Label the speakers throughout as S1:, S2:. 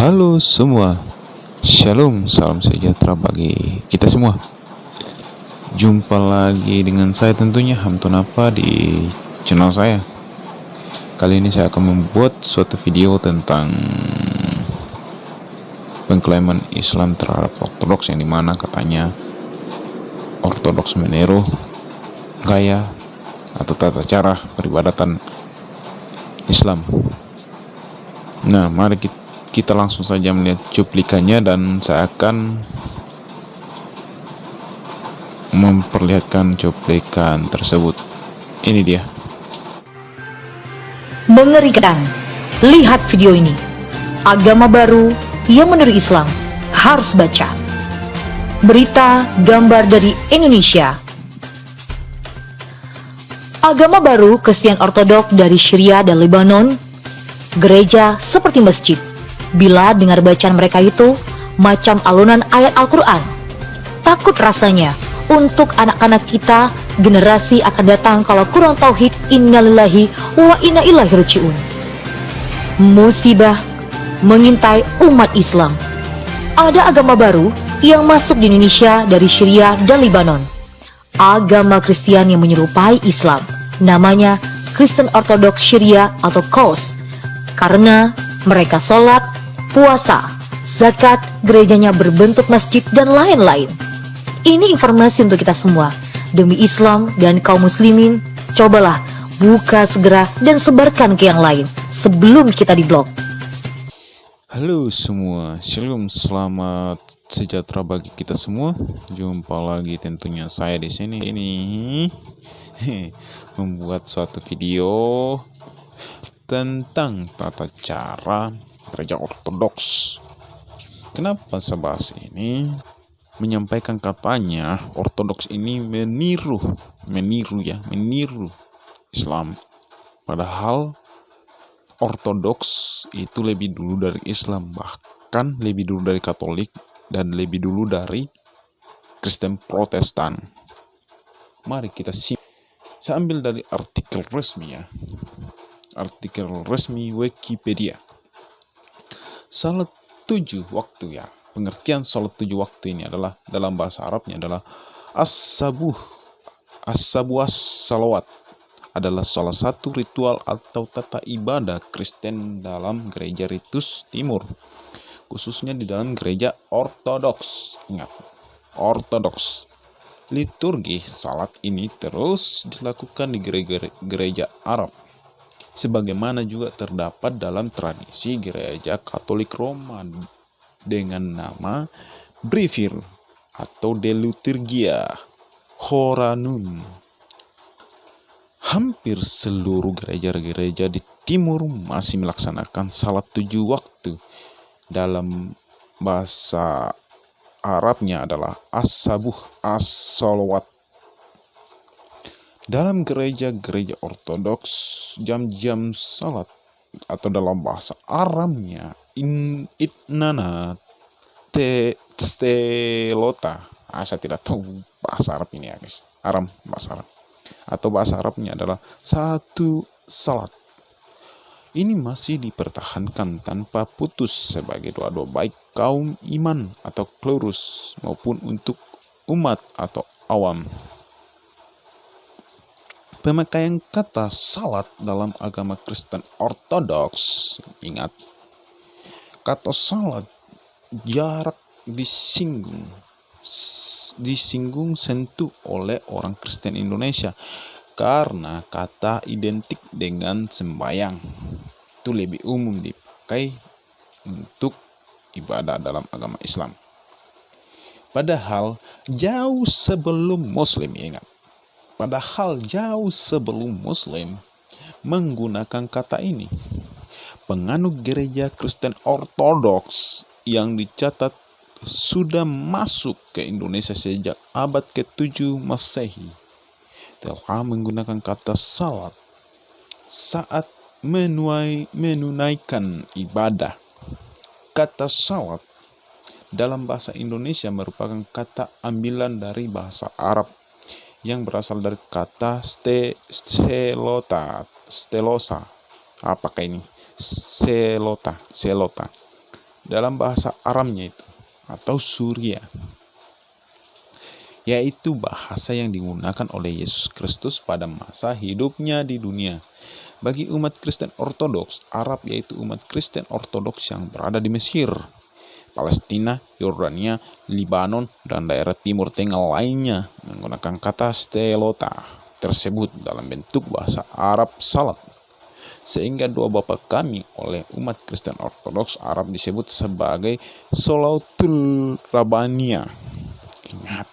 S1: Halo semua, Shalom, salam sejahtera bagi kita semua. Jumpa lagi dengan saya tentunya Hamton Apa di channel saya. Kali ini saya akan membuat suatu video tentang pengklaiman Islam terhadap Ortodoks, yang dimana katanya Ortodoks meniru gaya atau tata cara peribadatan Islam. Nah, mari kita langsung saja melihat cuplikannya dan saya akan memperlihatkan cuplikan tersebut. Ini dia.
S2: Mengerikan. Lihat video ini. Agama baru yang meniru Islam. Harus baca. Berita gambar dari Indonesia. Agama baru Kristen Ortodok dari Syria dan Lebanon. Gereja seperti masjid. Bila dengar bacaan mereka itu macam alunan ayat Al-Quran. Takut rasanya untuk anak-anak kita, generasi akan datang kalau kurang tauhid, innalillahi wa inna ilaihi raji'un. Musibah mengintai umat Islam. Ada agama baru yang masuk di Indonesia dari Syria dan Lebanon. Agama Kristen yang menyerupai Islam. Namanya Kristen Ortodok Syria atau KOS. Karena mereka sholat, puasa, zakat, gerejanya berbentuk masjid dan lain-lain. Ini informasi untuk kita semua. Demi Islam dan kaum muslimin, cobalah buka segera dan sebarkan ke yang lain sebelum kita diblok.
S1: Halo semua, Shalom, selamat sejahtera bagi kita semua. Jumpa lagi tentunya saya di sini. Ini membuat suatu video tentang tata cara gereja Ortodoks. Kenapa saya bahas ini? Menyampaikan katanya Ortodoks ini meniru Islam. Padahal Ortodoks itu lebih dulu dari Islam, bahkan lebih dulu dari Katolik dan lebih dulu dari Kristen Protestan. Mari kita saya ambil dari artikel resmi ya. Artikel resmi Wikipedia. Salat 7 waktu ya. Pengertian salat 7 waktu ini adalah dalam bahasa Arabnya adalah as-sabuh as-salawat adalah salah satu ritual atau tata ibadah Kristen dalam gereja ritus timur, khususnya di dalam gereja Ortodoks. Ingat, Ortodoks. Liturgi salat ini terus dilakukan di gereja Arab, sebagaimana juga terdapat dalam tradisi gereja Katolik Roma dengan nama Brevir atau De Liturgia Horanum. Hampir seluruh gereja-gereja di timur masih melaksanakan salat 7 waktu. Dalam bahasa Arabnya adalah as-sabuh as-salawat. Dalam gereja-gereja Ortodoks, jam-jam salat atau dalam bahasa Aramnya itnana telota. Saya tidak tahu bahasa Arab ini ya guys. Aram, bahasa Arab. Atau bahasa Arabnya adalah satu salat. Ini masih dipertahankan tanpa putus sebagai doa-doa baik kaum iman atau klerus maupun untuk umat atau awam. Pemakaian kata salat dalam agama Kristen Ortodoks, ingat, kata salat jarak disinggung sentuh oleh orang Kristen Indonesia karena kata identik dengan sembahyang itu lebih umum dipakai untuk ibadah dalam agama Islam. Padahal jauh sebelum Muslim, ingat, menggunakan kata ini, penganut gereja Kristen Ortodoks yang dicatat sudah masuk ke Indonesia sejak abad ke-7 Masehi telah menggunakan kata salat saat menunaikan ibadah. Kata salat dalam bahasa Indonesia merupakan kata ambilan dari bahasa Arab yang berasal dari kata stelosa. Apakah ini? Selota. dalam bahasa Aramnya itu, atau Surya, yaitu bahasa yang digunakan oleh Yesus Kristus pada masa hidupnya di dunia. Bagi umat Kristen Ortodoks, Arab yaitu umat Kristen Ortodoks yang berada di Mesir, Palestina, Yordania, Libanon, dan daerah Timur Tengah lainnya menggunakan kata stelota tersebut dalam bentuk bahasa Arab salat. Sehingga doa Bapa kami oleh umat Kristen Ortodoks Arab disebut sebagai Sholatul Rabbaniyah. Ingat.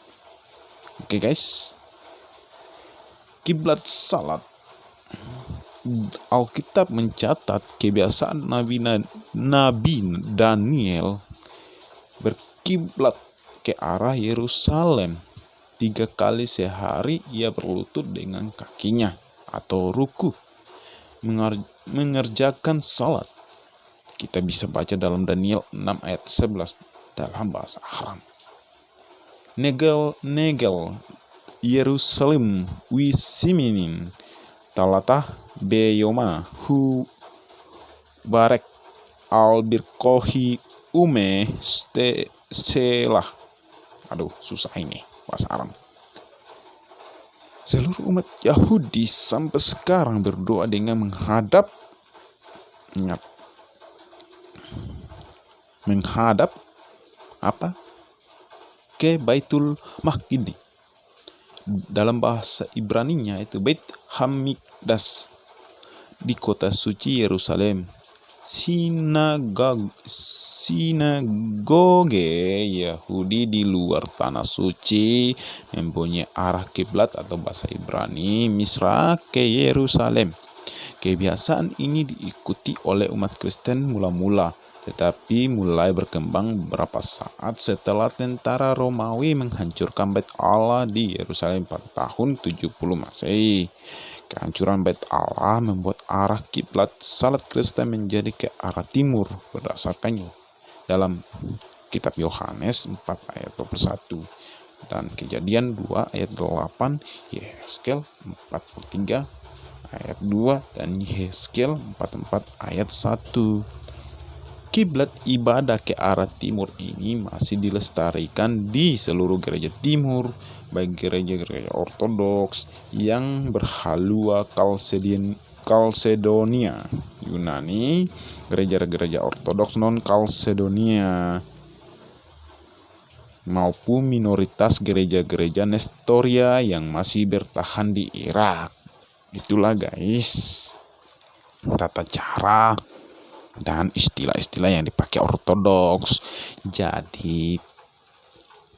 S1: Oke guys. Kiblat salat. Alkitab mencatat kebiasaan Nabi Daniel berkiblat ke arah Yerusalem 3 kali sehari. Ia berlutut dengan kakinya atau ruku mengerjakan salat. Kita bisa baca dalam Daniel 6 ayat 11 dalam bahasa Aram. Negel Yerusalem wisiminin talatah beyoma hu barek albirkohi ume selah. Aduh, susah ini bahasa Aram. Seluruh umat Yahudi sampai sekarang berdoa dengan menghadap apa? Ke Baitul Maqdis. Dalam bahasa Ibraninya itu Bait Hamikdas di kota suci Yerusalem. Sinagoge Yahudi di luar tanah suci mempunyai arah kiblat atau bahasa Ibrani Misra ke Yerusalem. Kebiasaan ini diikuti oleh umat Kristen mula-mula, tetapi mulai berkembang beberapa saat setelah tentara Romawi menghancurkan Bait Allah di Yerusalem pada tahun 70 Masehi. Kehancuran Bait Allah membuat arah kiblat salat Kristen menjadi ke arah timur berdasarkan dalam kitab Yohanes 4 ayat 21 dan Kejadian 2 ayat 8, Yehezkiel 43 ayat 2 dan Yehezkiel 44 ayat 1. Kiblat ibadah ke arah timur ini masih dilestarikan di seluruh gereja timur, baik gereja-gereja Ortodoks yang berhalua Kalsedonia, Yunani, gereja-gereja Ortodoks non-Kalsedonia, maupun minoritas gereja-gereja Nestoria yang masih bertahan di Irak. Itulah guys, tata cara dan istilah-istilah yang dipakai Ortodoks. Jadi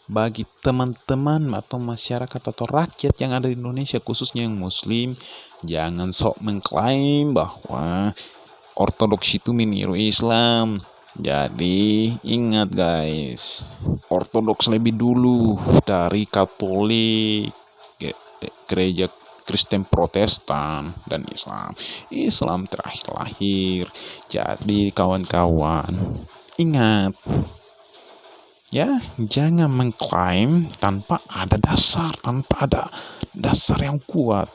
S1: bagi teman-teman atau masyarakat atau rakyat yang ada di Indonesia, khususnya yang Muslim, jangan sok mengklaim bahwa Ortodoks itu meniru Islam. Jadi ingat guys, Ortodoks lebih dulu dari Katolik, gereja Kristen Protestan, dan Islam terakhir lahir. Jadi kawan-kawan, ingat ya, jangan mengklaim tanpa ada dasar yang kuat.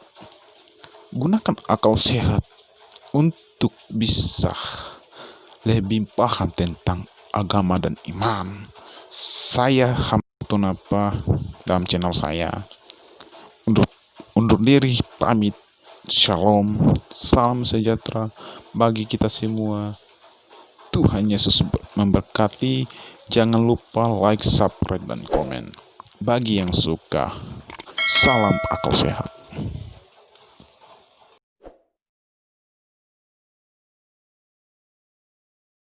S1: Gunakan akal sehat untuk bisa lebih paham tentang agama dan iman. Saya Hamtun apa dalam channel saya undur diri pamit. Shalom, salam sejahtera bagi kita semua. Tuhan Yesus memberkati. Jangan lupa like, subscribe, dan komen. Bagi yang suka, salam akal sehat.